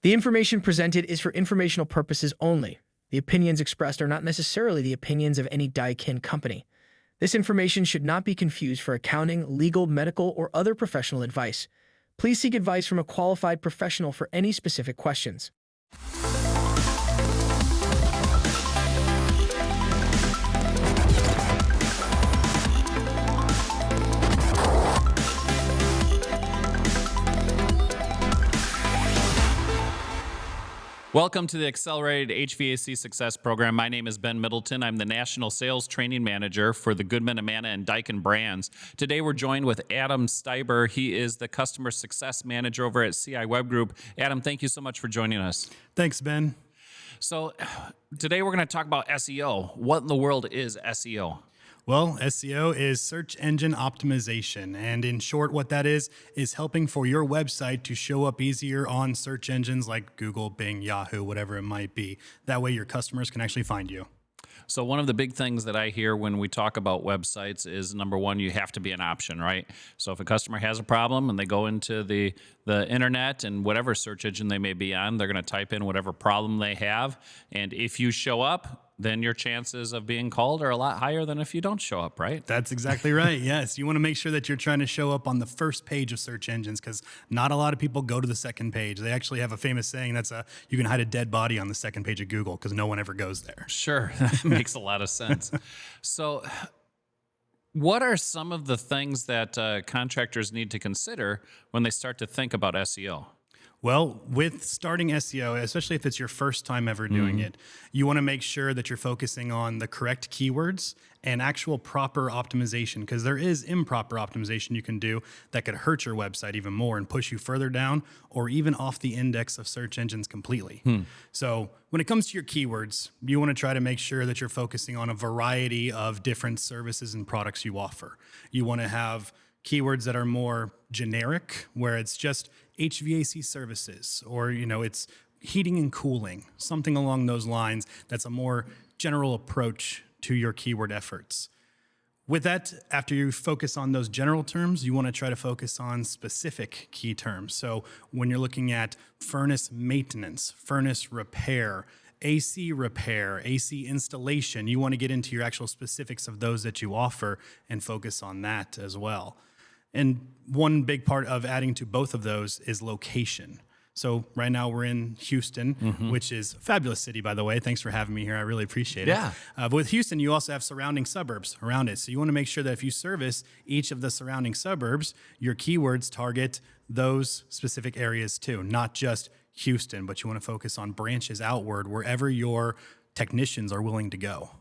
The information presented is for informational purposes only. The opinions expressed are not necessarily the opinions of any Daikin company. This information should not be confused for accounting, legal, medical, or other professional advice. Please seek advice from a qualified professional for any specific questions. Welcome to the Accelerated HVAC Success program. My name is Ben Middleton. I'm the National Sales Training Manager for the Goodman, Amana, and Daikin brands. Today we're joined with Adam Steiber. He is the Customer Success Manager over at CI Web Group. Adam, thank you so much for joining us. Thanks, Ben. So today we're going to talk about SEO. What in the world is SEO? Well, SEO is search engine optimization. And in short, what that is helping for your website to show up easier on search engines like Google, Bing, Yahoo, whatever it might be. That way your customers can actually find you. So one of the big things that I hear when we talk about websites is, number one, you have to be an option, right? So if a customer has a problem and they go into the internet and whatever search engine they may be on, they're going to type in whatever problem they have. And if you show up, then your chances of being called are a lot higher than if you don't show up, right? That's exactly right. Yes. You want to make sure that you're trying to show up on the first page of search engines because not a lot of people go to the second page. They actually have a famous saying that's you can hide a dead body on the second page of Google because no one ever goes there. Sure. That makes a lot of sense. So what are some of the things that contractors need to consider when they start to think about SEO? Well, with starting SEO, especially if it's your first time ever doing it, you want to make sure that you're focusing on the correct keywords and actual proper optimization, because there is improper optimization you can do that could hurt your website even more and push you further down or even off the index of search engines completely. So when it comes to your keywords, you want to try to make sure that you're focusing on a variety of different services and products you offer. You want to have keywords that are more generic, where it's just HVAC services, or it's heating and cooling, something along those lines. That's a more general approach to your keyword efforts. With that, after you focus on those general terms, you want to try to focus on specific key terms. So when you're looking at furnace maintenance, furnace repair, AC repair, AC installation, you want to get into your actual specifics of those that you offer and focus on that as well. And one big part of adding to both of those is location. So right now we're in Houston, which is a fabulous city, by the way. Thanks for having me here. I really appreciate it. But with Houston, you also have surrounding suburbs around it. So you want to make sure that if you service each of the surrounding suburbs, your keywords target those specific areas too, not just Houston, but you want to focus on branches outward wherever your technicians are willing to go.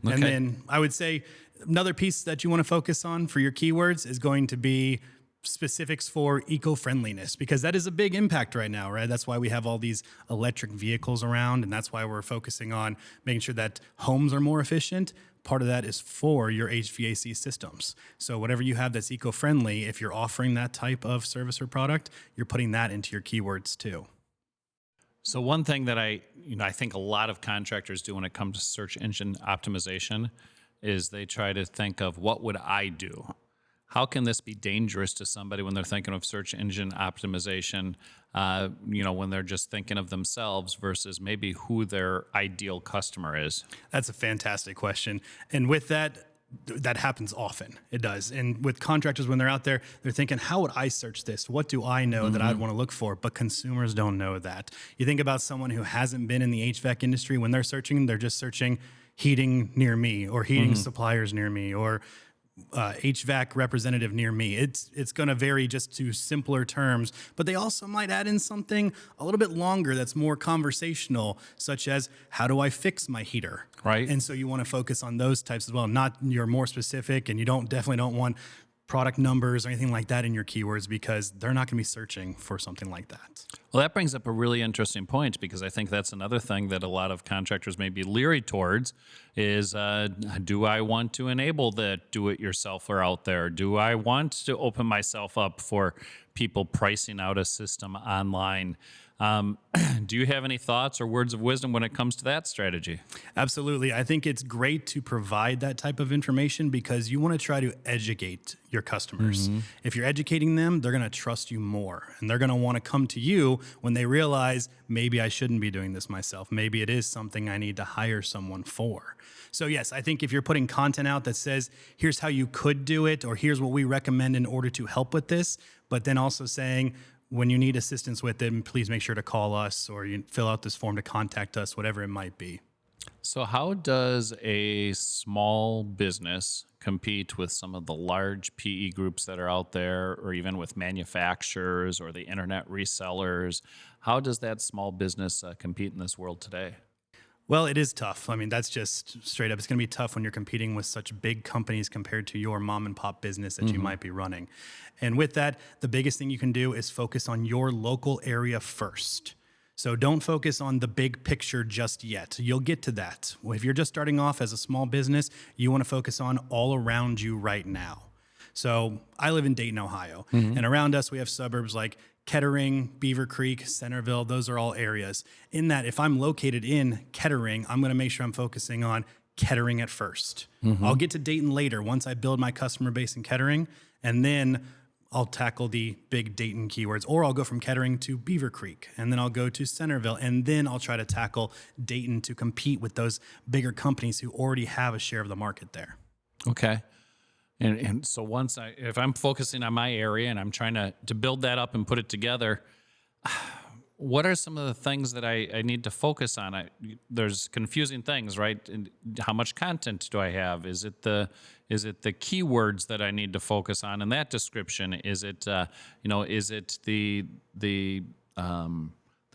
Okay. And then I would say another piece that you want to focus on for your keywords is going to be specifics for eco-friendliness, because that is a big impact right now, right? That's why we have all these electric vehicles around, and that's why we're focusing on making sure that homes are more efficient. Part of that is for your HVAC systems. So whatever you have that's eco-friendly, if you're offering that type of service or product, you're putting that into your keywords too. So one thing that I think a lot of contractors do when it comes to search engine optimization is they try to think of, what would I do? How can this be dangerous to somebody when they're thinking of search engine optimization, when they're just thinking of themselves versus maybe who their ideal customer is? That's a fantastic question. And with that happens often. It does. And with contractors, when they're out there, they're thinking, how would I search this? What do I know that I'd want to look for? But consumers don't know that. You think about someone who hasn't been in the HVAC industry. When they're searching, they're just searching heating near me, or heating suppliers near me, or HVAC representative near me. It's going to vary just to simpler terms, but they also might add in something a little bit longer that's more conversational, such as, how do I fix my heater? Right. And so you want to focus on those types as well, not your more specific, and you definitely don't want product numbers or anything like that in your keywords, because they're not going to be searching for something like that. Well, that brings up a really interesting point, because I think that's another thing that a lot of contractors may be leery towards is, do I want to enable the do-it-yourselfer out there? Do I want to open myself up for people pricing out a system online? Do you have any thoughts or words of wisdom when it comes to that strategy? Absolutely. I think it's great to provide that type of information because you want to try to educate your customers. If you're educating them, they're going to trust you more and they're going to want to come to you when they realize maybe I shouldn't be doing this myself. Maybe it is something I need to hire someone for. So yes, I think if you're putting content out that says, here's how you could do it, or here's what we recommend in order to help with this, but then also saying, when you need assistance with it, please make sure to call us or you fill out this form to contact us, whatever it might be. So how does a small business compete with some of the large PE groups that are out there, or even with manufacturers or the internet resellers? How does that small business compete in this world today? Well, it is tough. I mean, that's just straight up. It's going to be tough when you're competing with such big companies compared to your mom and pop business that you might be running. And with that, the biggest thing you can do is focus on your local area first. So don't focus on the big picture just yet. You'll get to that. If you're just starting off as a small business, you want to focus on all around you right now. So I live in Dayton, Ohio, and around us we have suburbs like Kettering, Beaver Creek, Centerville. Those are all areas. In that, if I'm located in Kettering, I'm going to make sure I'm focusing on Kettering at first. I'll get to Dayton later once I build my customer base in Kettering, and then I'll tackle the big Dayton keywords, or I'll go from Kettering to Beaver Creek, and then I'll go to Centerville, and then I'll try to tackle Dayton to compete with those bigger companies who already have a share of the market there. Okay. And so if I'm focusing on my area and I'm trying to build that up and put it together, what are some of the things that I need to focus on? There's confusing things, right? And how much content do I have? Is it the keywords that I need to focus on in that description? Is it is it the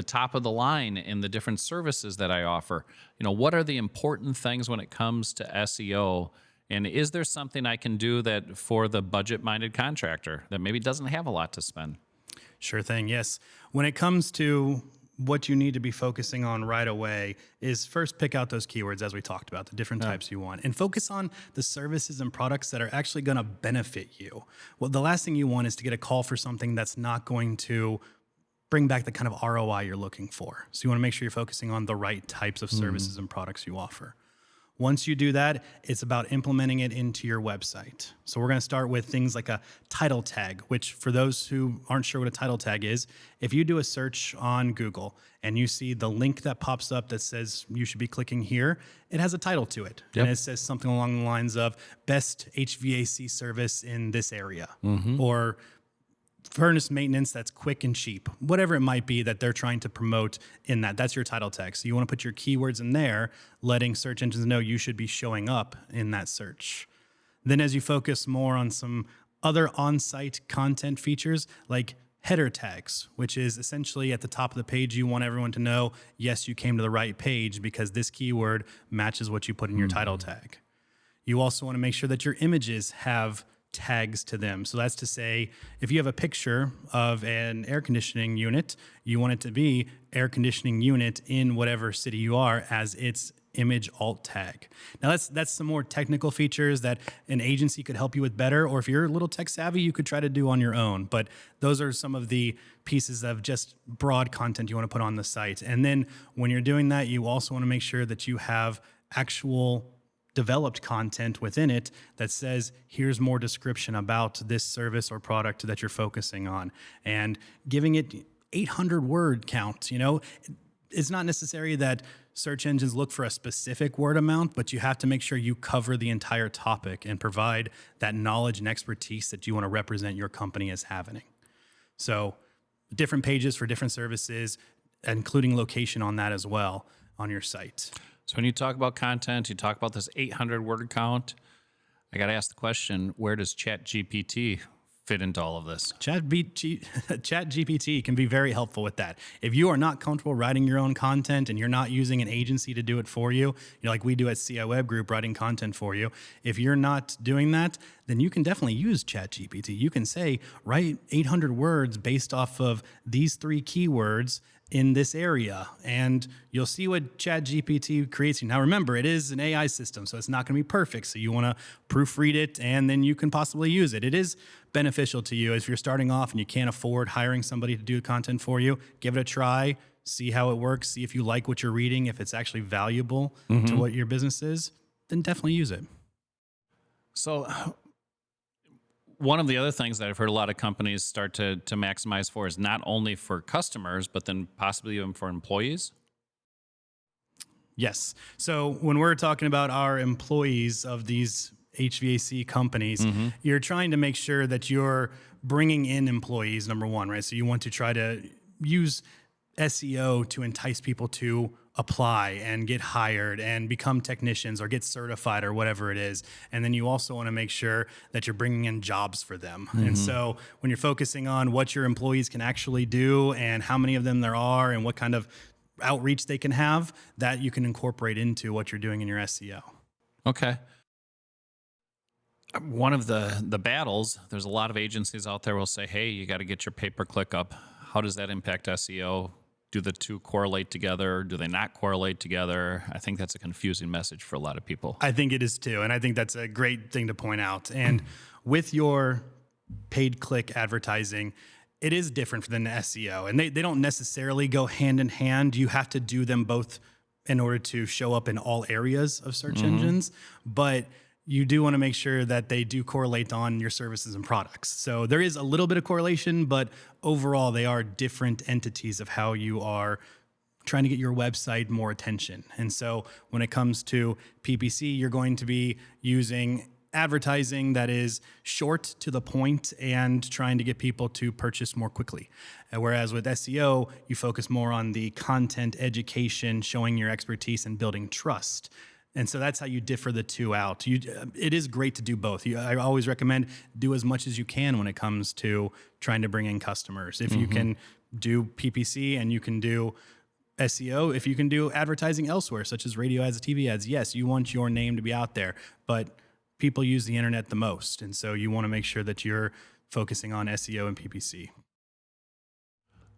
top of the line in the different services that I offer? What are the important things when it comes to SEO? And is there something I can do that for the budget-minded contractor that maybe doesn't have a lot to spend? Sure thing, yes. When it comes to what you need to be focusing on right away is first pick out those keywords as we talked about, the different types you want, and focus on the services and products that are actually going to benefit you. Well, the last thing you want is to get a call for something that's not going to bring back the kind of ROI you're looking for. So you want to make sure you're focusing on the right types of services and products you offer. Once you do that, it's about implementing it into your website. So we're going to start with things like a title tag, which for those who aren't sure what a title tag is, if you do a search on Google and you see the link that pops up that says you should be clicking here, it has a title to it. Yep. And it says something along the lines of best HVAC service in this area, or furnace maintenance that's quick and cheap, whatever it might be that they're trying to promote in that. That's your title tag. So you want to put your keywords in there, letting search engines know you should be showing up in that search. Then as you focus more on some other on-site content features like header tags, which is essentially at the top of the page, you want everyone to know, yes, you came to the right page because this keyword matches what you put in your title tag. You also want to make sure that your images have tags to them. So that's to say, if you have a picture of an air conditioning unit, you want it to be air conditioning unit in whatever city you are as its image alt tag. Now that's some more technical features that an agency could help you with better, or if you're a little tech savvy, you could try to do on your own. But those are some of the pieces of just broad content you want to put on the site. And then when you're doing that, you also want to make sure that you have actual developed content within it that says, here's more description about this service or product that you're focusing on, and giving it 800 word count. It's not necessary that search engines look for a specific word amount, but you have to make sure you cover the entire topic and provide that knowledge and expertise that you want to represent your company as having. So different pages for different services, including location on that as well on your site. So when you talk about content, you talk about this 800 word count. I got to ask the question, where does ChatGPT fit into all of this? ChatGPT can be very helpful with that. If you are not comfortable writing your own content and you're not using an agency to do it for you, like we do at CI Web Group, writing content for you, if you're not doing that, then you can definitely use ChatGPT. You can say, write 800 words based off of these 3 keywords in this area, and you'll see what ChatGPT creates you. Now, remember, it is an AI system, so it's not going to be perfect. So you want to proofread it, and then you can possibly use it. It is beneficial to you if you're starting off and you can't afford hiring somebody to do content for you. Give it a try, see how it works, see if you like what you're reading, if it's actually valuable to what your business is, then definitely use it. So one of the other things that I've heard a lot of companies start to maximize for is not only for customers, but then possibly even for employees. Yes. So when we're talking about our employees of these HVAC companies, you're trying to make sure that you're bringing in employees, number one, right? So you want to try to use SEO to entice people to apply and get hired and become technicians or get certified or whatever it is. And then you also want to make sure that you're bringing in jobs for them. And so when you're focusing on what your employees can actually do and how many of them there are and what kind of outreach they can have, that you can incorporate into what you're doing in your SEO. Okay. One of the battles, there's a lot of agencies out there will say, hey, you got to get your pay-per-click up. How does that impact SEO? Do the two correlate together? Do they not correlate together? I think that's a confusing message for a lot of people. I think it is too. And I think that's a great thing to point out. And with your paid click advertising, it is different than SEO. And they don't necessarily go hand in hand. You have to do them both in order to show up in all areas of search engines. But you do want to make sure that they do correlate on your services and products. So there is a little bit of correlation, but overall they are different entities of how you are trying to get your website more attention. And so when it comes to PPC, you're going to be using advertising that is short to the point and trying to get people to purchase more quickly. Whereas with SEO, you focus more on the content, education, showing your expertise and building trust. And so that's how you differ the two out. It is great to do both. I always recommend do as much as you can when it comes to trying to bring in customers. If you can do PPC and you can do SEO, if you can do advertising elsewhere, such as radio ads, TV ads, yes, you want your name to be out there. But people use the internet the most. And so you want to make sure that you're focusing on SEO and PPC.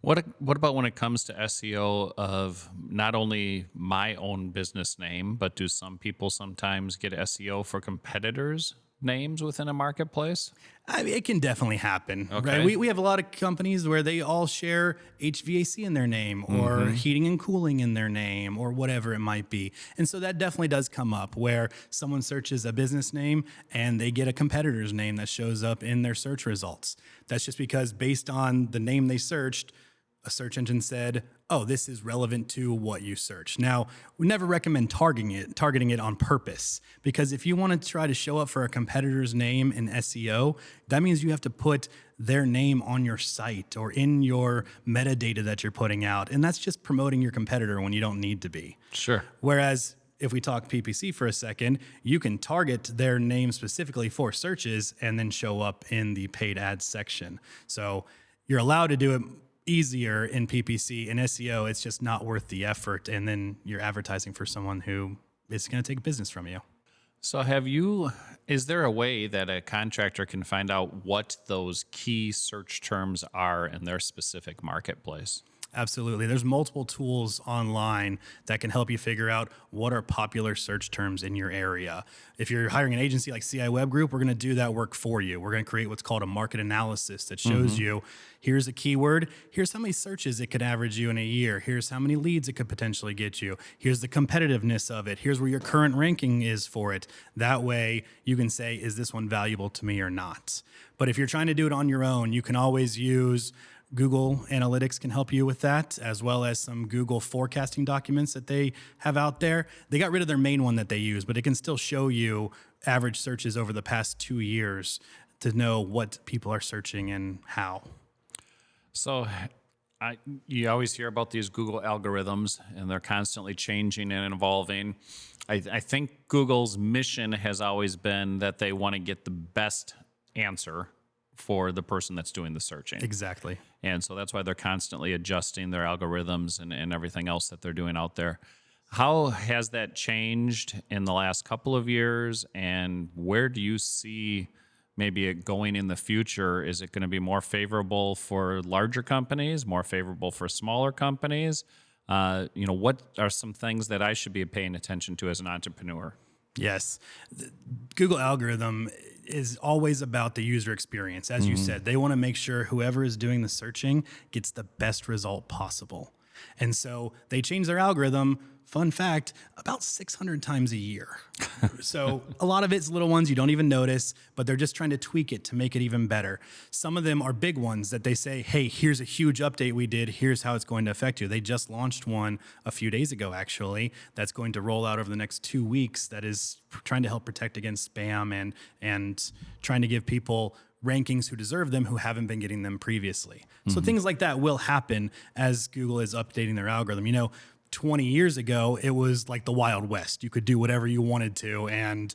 What about when it comes to SEO of not only my own business name, but do some people sometimes get SEO for competitors' names within a marketplace? I mean, it can definitely happen. Okay. Right? We have a lot of companies where they all share HVAC in their name or heating and cooling in their name or whatever it might be. And so that definitely does come up where someone searches a business name and they get a competitor's name that shows up in their search results. That's just because based on the name they searched, a search engine said, oh, this is relevant to what you search. Now, we never recommend targeting it on purpose, because if you want to try to show up for a competitor's name in SEO, that means you have to put their name on your site or in your metadata that you're putting out. And that's just promoting your competitor when you don't need to be. Sure. Whereas if we talk PPC for a second, you can target their name specifically for searches and then show up in the paid ads section. So you're allowed to do it easier in PPC. In SEO, it's just not worth the effort. And then you're advertising for someone who is going to take business from you. So is there a way that a contractor can find out what those key search terms are in their specific marketplace? Absolutely. There's multiple tools online that can help you figure out what are popular search terms in your area. If you're hiring an agency like CI Web Group, we're going to do that work for you. We're going to create what's called a market analysis that shows you, here's a keyword, here's how many searches it could average you in a year, here's how many leads it could potentially get you, here's the competitiveness of it, here's where your current ranking is for it. That way you can say, is this one valuable to me or not? But if you're trying to do it on your own, you can always use Google Analytics can help you with that, as well as some Google forecasting documents that they have out there. They got rid of their main one that they use, but it can still show you average searches over the past 2 years to know what people are searching and how. So you always hear about these Google algorithms, and they're constantly changing and evolving. I think Google's mission has always been that they want to get the best answer for the person that's doing the searching. Exactly. And so that's why they're constantly adjusting their algorithms and everything else that they're doing out there. How has that changed in the last couple of years, and where do you see maybe it going in the future? Is it going to be more favorable for larger companies, more favorable for smaller companies? What are some things that I should be paying attention to as an entrepreneur? Yes. The Google algorithm is always about the user experience. As you said, they want to make sure whoever is doing the searching gets the best result possible. And so they change their algorithm, fun fact, about 600 times a year. So a lot of it's little ones you don't even notice, but they're just trying to tweak it to make it even better. Some of them are big ones that they say, hey, here's a huge update we did. Here's how it's going to affect you. They just launched one a few days ago, actually, that's going to roll out over the next 2 weeks that is trying to help protect against spam and trying to give people rankings who deserve them who haven't been getting them previously. So things like that will happen as Google is updating their algorithm. 20 years ago, it was like the Wild West. You could do whatever you wanted to and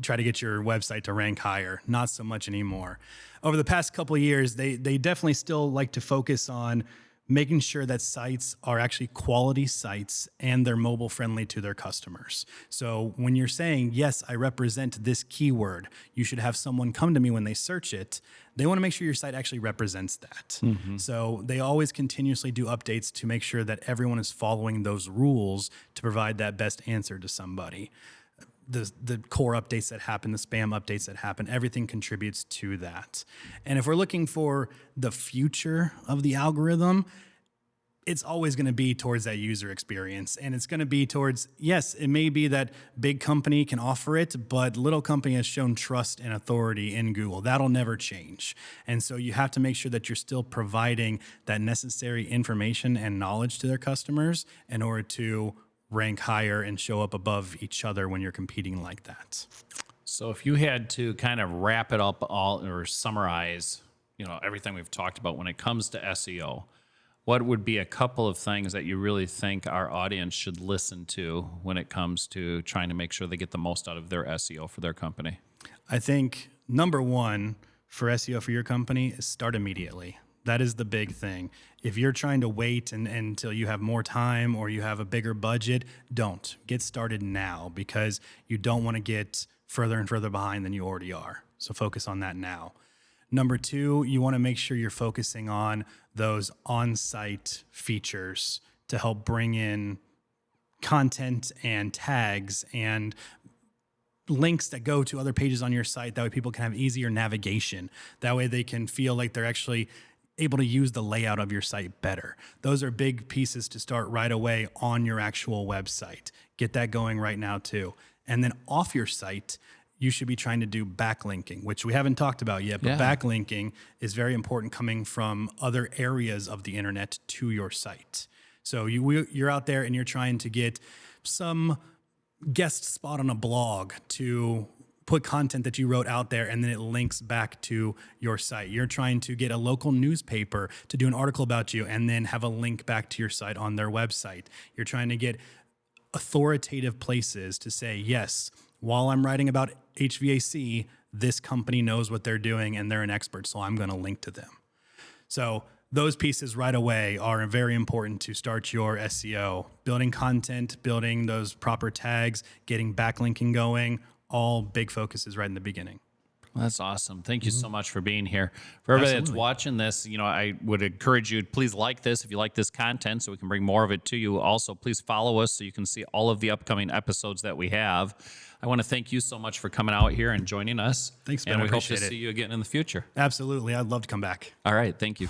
try to get your website to rank higher. Not so much anymore. Over the past couple of years, they definitely still like to focus on making sure that sites are actually quality sites and they're mobile friendly to their customers. So when you're saying, yes, I represent this keyword, you should have someone come to me when they search it. They want to make sure your site actually represents that. So they always continuously do updates to make sure that everyone is following those rules to provide that best answer to somebody. The core updates that happen, the spam updates that happen, everything contributes to that. And if we're looking for the future of the algorithm, it's always going to be towards that user experience. And it's going to be towards, yes, it may be that big company can offer it, but little company has shown trust and authority in Google. That'll never change. And so you have to make sure that you're still providing that necessary information and knowledge to their customers in order to rank higher and show up above each other when you're competing like that. So if you had to kind of wrap it up all or summarize, everything we've talked about when it comes to SEO, what would be a couple of things that you really think our audience should listen to when it comes to trying to make sure they get the most out of their SEO for their company? I think number one for SEO for your company is start immediately. That is the big thing. If you're trying to wait until you have more time or you have a bigger budget, don't. Get started now because you don't want to get further and further behind than you already are. So focus on that now. Number two, you want to make sure you're focusing on those on-site features to help bring in content and tags and links that go to other pages on your site. That way people can have easier navigation. That way they can feel like they're actually able to use the layout of your site better. Those are big pieces to start right away on your actual website. Get that going right now too. And then off your site, you should be trying to do backlinking, which we haven't talked about yet, but backlinking is very important coming from other areas of the internet to your site. So you're out there and you're trying to get some guest spot on a blog to put content that you wrote out there and then it links back to your site. You're trying to get a local newspaper to do an article about you and then have a link back to your site on their website. You're trying to get authoritative places to say, yes, while I'm writing about HVAC, this company knows what they're doing and they're an expert, so I'm going to link to them. So those pieces right away are very important to start your SEO. Building content, building those proper tags, getting backlinking going, all big focuses right in the beginning. Well, that's awesome. Thank you so much for being here. For everybody that's watching this, I would encourage you to please like this if you like this content so we can bring more of it to you. Also, please follow us so you can see all of the upcoming episodes that we have. I want to thank you so much for coming out here and joining us. Thanks, Ben. And we hope to Appreciate it. see you again in the future. Absolutely. I'd love to come back. All right. Thank you.